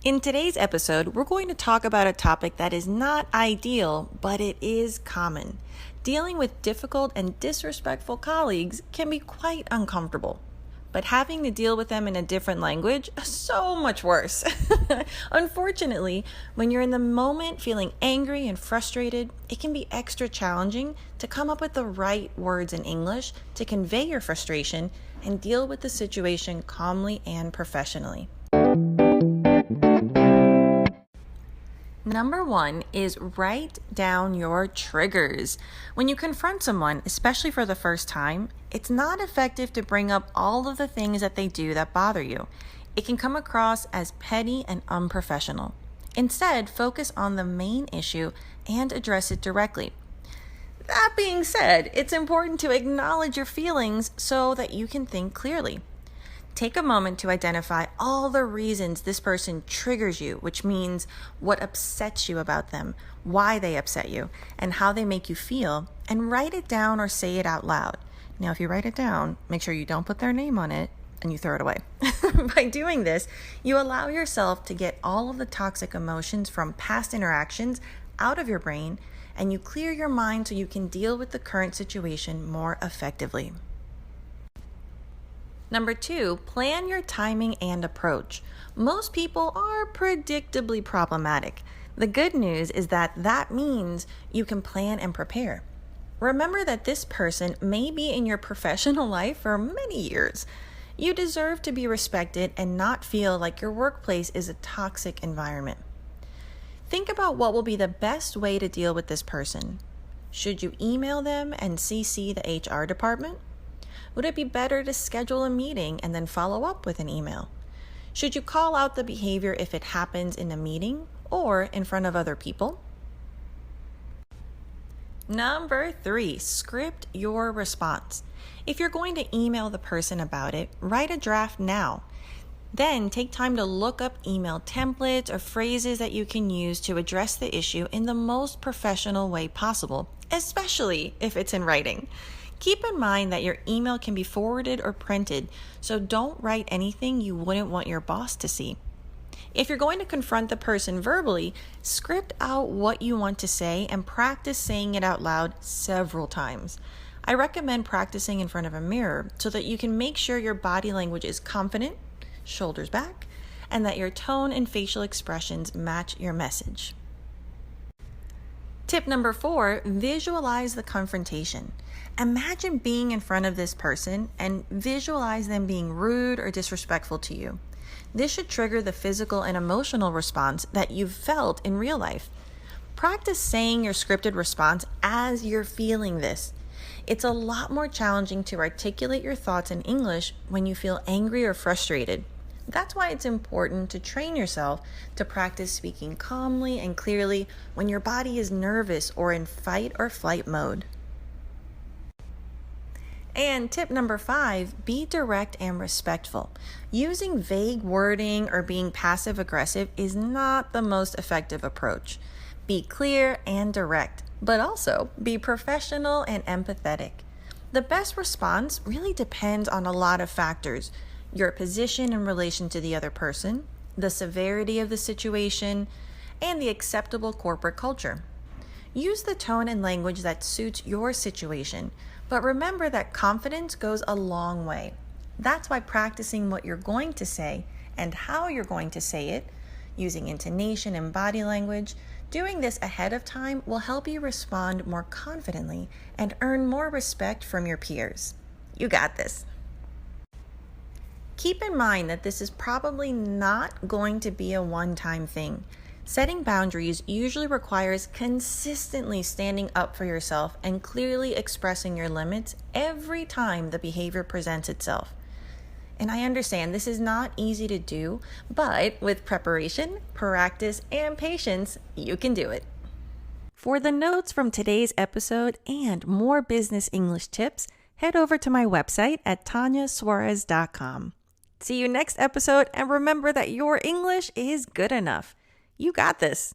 In today's episode, we're going to talk about a topic that is not ideal, but it is common. Dealing with difficult and disrespectful colleagues can be quite uncomfortable. But having to deal with them in a different language, so much worse. Unfortunately, when you're in the moment feeling angry and frustrated, it can be extra challenging to come up with the right words in English to convey your frustration and deal with the situation calmly and professionally. Number 1 is write down your triggers. When you confront someone, especially for the first time, it's not effective to bring up all of the things that they do that bother you. It can come across as petty and unprofessional. Instead, focus on the main issue and address it directly. That being said, it's important to acknowledge your feelings so that you can think clearly. Take a moment to identify all the reasons this person triggers you, which means what upsets you about them, why they upset you, and how they make you feel, and write it down or say it out loud. Now, if you write it down, make sure you don't put their name on it and you throw it away. By doing this, you allow yourself to get all of the toxic emotions from past interactions out of your brain, and you clear your mind so you can deal with the current situation more effectively. Number 2, plan your timing and approach. Most people are predictably problematic. The good news is that means you can plan and prepare. Remember that this person may be in your professional life for many years. You deserve to be respected and not feel like your workplace is a toxic environment. Think about what will be the best way to deal with this person. Should you email them and CC the HR department? Would it be better to schedule a meeting and then follow up with an email? Should you call out the behavior if it happens in a meeting or in front of other people? Number 3, script your response. If you're going to email the person about it, write a draft now. Then take time to look up email templates or phrases that you can use to address the issue in the most professional way possible, especially if it's in writing. Keep in mind that your email can be forwarded or printed, so don't write anything you wouldn't want your boss to see. If you're going to confront the person verbally, script out what you want to say and practice saying it out loud several times. I recommend practicing in front of a mirror so that you can make sure your body language is confident, shoulders back, and that your tone and facial expressions match your message. Tip number 4, visualize the confrontation. Imagine being in front of this person and visualize them being rude or disrespectful to you. This should trigger the physical and emotional response that you've felt in real life. Practice saying your scripted response as you're feeling this. It's a lot more challenging to articulate your thoughts in English when you feel angry or frustrated. That's why it's important to train yourself to practice speaking calmly and clearly when your body is nervous or in fight or flight mode. And tip number 5, be direct and respectful. Using vague wording or being passive aggressive is not the most effective approach. Be clear and direct, but also be professional and empathetic. The best response really depends on a lot of factors: your position in relation to the other person, the severity of the situation, and the acceptable corporate culture. Use the tone and language that suits your situation, but remember that confidence goes a long way. That's why practicing what you're going to say and how you're going to say it, using intonation and body language, doing this ahead of time will help you respond more confidently and earn more respect from your peers. You got this. Keep in mind that this is probably not going to be a one-time thing. Setting boundaries usually requires consistently standing up for yourself and clearly expressing your limits every time the behavior presents itself. And I understand this is not easy to do, but with preparation, practice, and patience, you can do it. For the notes from today's episode and more business English tips, head over to my website at tanyasuarez.com. See you next episode, and remember that your English is good enough. You got this.